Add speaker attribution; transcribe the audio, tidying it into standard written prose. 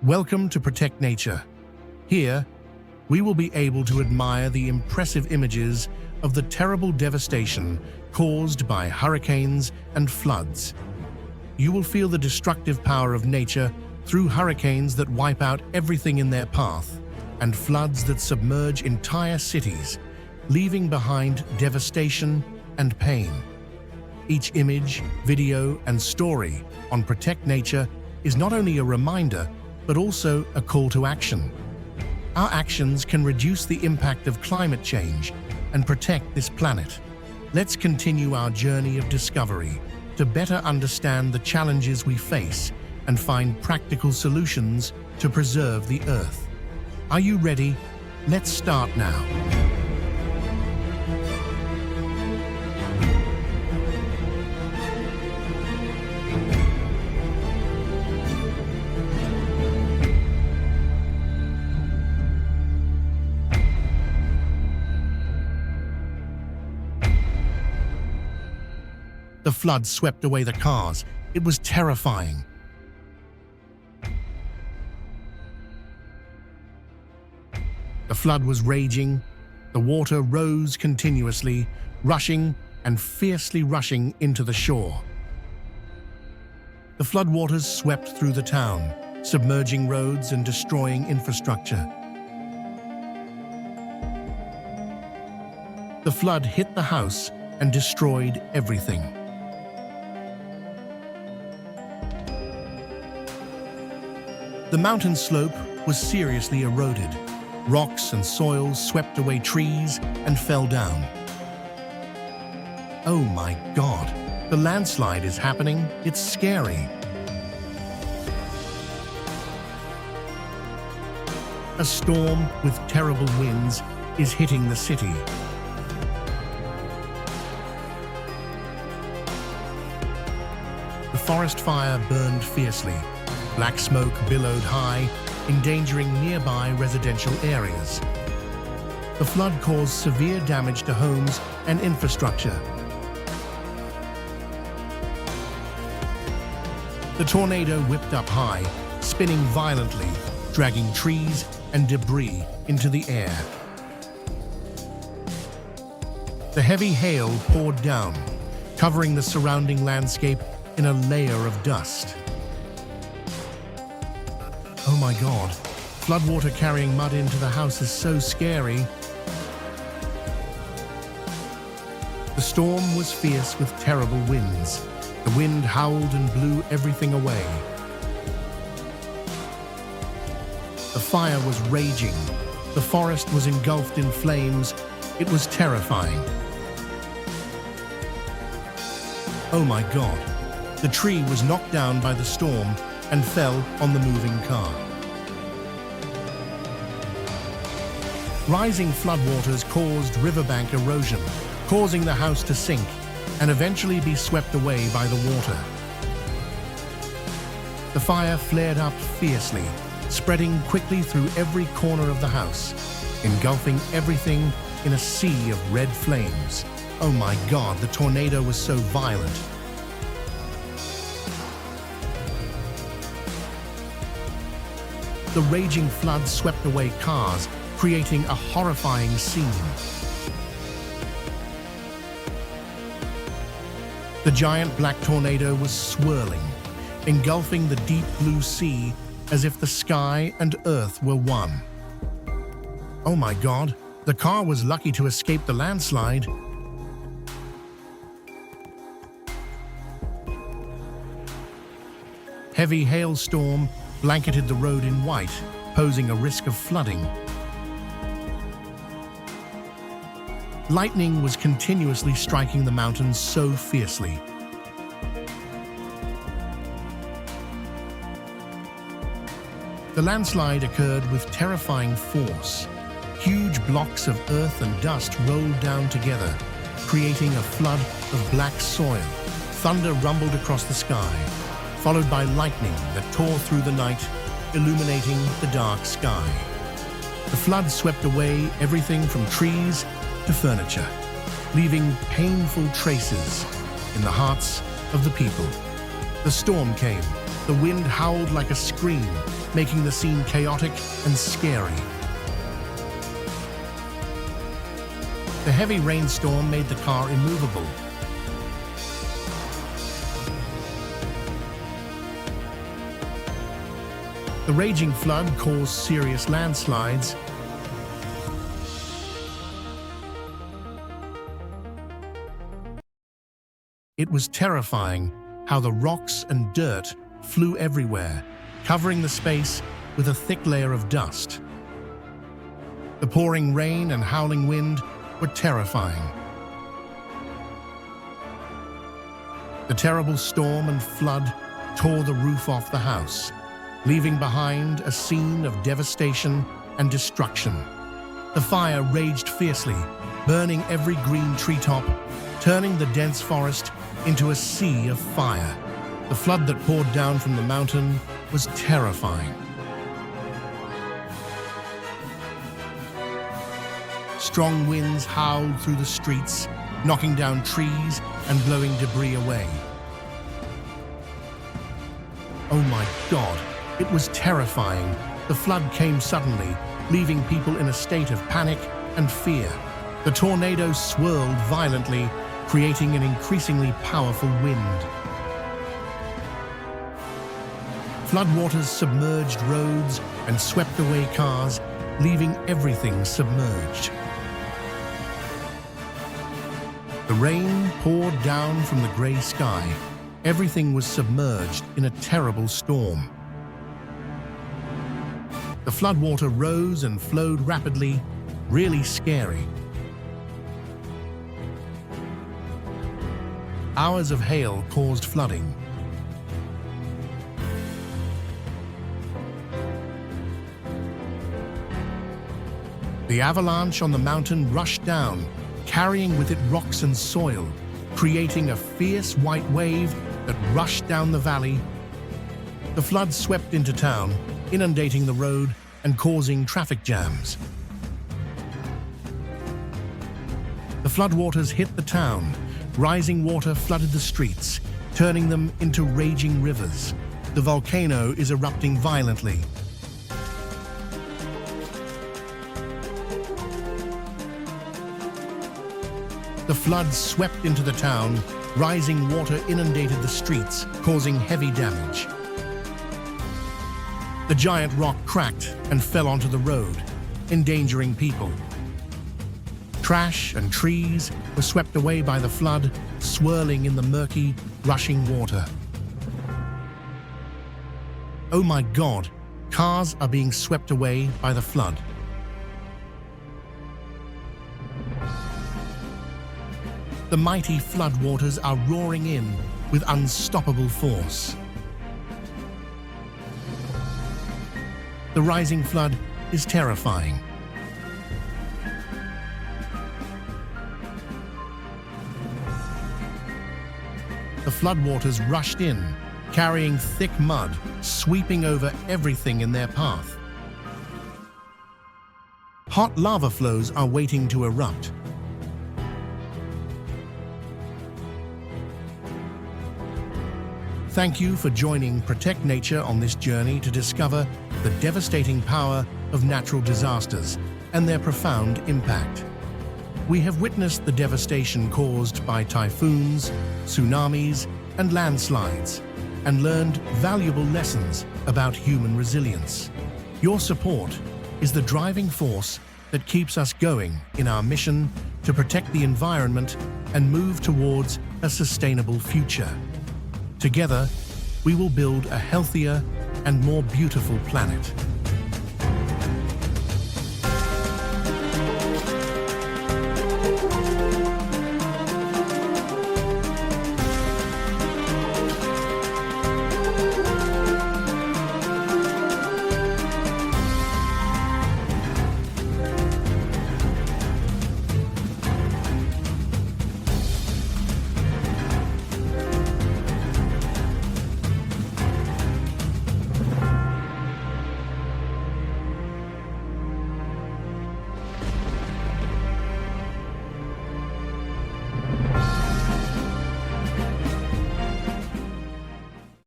Speaker 1: Welcome to Protect Nature. Here, we will be able to admire the impressive images of the terrible devastation caused by hurricanes and floods. You will feel the destructive power of nature through hurricanes that wipe out everything in their path and floods that submerge entire cities, leaving behind devastation and pain. Each image, video, and story on Protect Nature is not only a reminder, but also a call to action. Our actions can reduce the impact of climate change and protect this planet. Let's continue our journey of discovery to better understand the challenges we face and find practical solutions to preserve the Earth. Are you ready? Let's start now. The flood swept away the cars. It was terrifying. The flood was raging. The water rose continuously, rushing and fiercely rushing into the shore. The floodwaters swept through the town, submerging roads and destroying infrastructure. The flood hit the house and destroyed everything. The mountain slope was seriously eroded. Rocks and soil swept away trees and fell down. Oh my God, the landslide is happening. It's scary. A storm with terrible winds is hitting the city. The forest fire burned fiercely. Black smoke billowed high, endangering nearby residential areas. The flood caused severe damage to homes and infrastructure. The tornado whipped up high, spinning violently, dragging trees and debris into the air. The heavy hail poured down, covering the surrounding landscape in a layer of dust. Oh my God, floodwater carrying mud into the house is so scary. The storm was fierce with terrible winds. The wind howled and blew everything away. The fire was raging. The forest was engulfed in flames. It was terrifying. Oh my God, the tree was knocked down by the storm and fell on the moving car. Rising floodwaters caused riverbank erosion, causing the house to sink and eventually be swept away by the water. The fire flared up fiercely, spreading quickly through every corner of the house, engulfing everything in a sea of red flames. Oh my God, the tornado was so violent. The raging flood swept away cars, creating a horrifying scene. The giant black tornado was swirling, engulfing the deep blue sea as if the sky and earth were one. Oh my God, the car was lucky to escape the landslide. Heavy hailstorm blanketed the road in white, posing a risk of flooding. Lightning was continuously striking the mountains so fiercely. The landslide occurred with terrifying force. Huge blocks of earth and dust rolled down together, creating a flood of black soil. Thunder rumbled across the sky, followed by lightning that tore through the night, illuminating the dark sky. The flood swept away everything from trees to furniture, leaving painful traces in the hearts of the people. The storm came, The wind howled like a scream, making the scene chaotic and scary. The heavy rainstorm made the car immovable. The raging flood caused serious landslides. It was terrifying how the rocks and dirt flew everywhere, covering the space with a thick layer of dust. The pouring rain and howling wind were terrifying. The terrible storm and flood tore the roof off the house, leaving behind a scene of devastation and destruction. The fire raged fiercely, burning every green treetop, turning the dense forest into a sea of fire. The flood that poured down from the mountain was terrifying. Strong winds howled through the streets, knocking down trees and blowing debris away. Oh my God, it was terrifying. The flood came suddenly, leaving people in a state of panic and fear. The tornado swirled violently, creating an increasingly powerful wind. Floodwaters submerged roads and swept away cars, leaving everything submerged. The rain poured down from the gray sky. Everything was submerged in a terrible storm. The floodwater rose and flowed rapidly, really scary. Hours of hail caused flooding. The avalanche on the mountain rushed down, carrying with it rocks and soil, creating a fierce white wave that rushed down the valley. The flood swept into town, inundating the road and causing traffic jams. The floodwaters hit the town. Rising water flooded the streets, turning them into raging rivers. The volcano is erupting violently. The flood swept into the town. Rising water inundated the streets, causing heavy damage. The giant rock cracked and fell onto the road, endangering people. Trash and trees were swept away by the flood, swirling in the murky, rushing water. Oh my God, cars are being swept away by the flood. The mighty floodwaters are roaring in with unstoppable force. The rising flood is terrifying. The floodwaters rushed in, carrying thick mud, sweeping over everything in their path. Hot lava flows are waiting to erupt. Thank you for joining Protect Nature on this journey to discover the devastating power of natural disasters and their profound impact. We have witnessed the devastation caused by typhoons, tsunamis, and landslides, and learned valuable lessons about human resilience. Your support is the driving force that keeps us going in our mission to protect the environment and move towards a sustainable future. Together, we will build a healthier and more beautiful planet.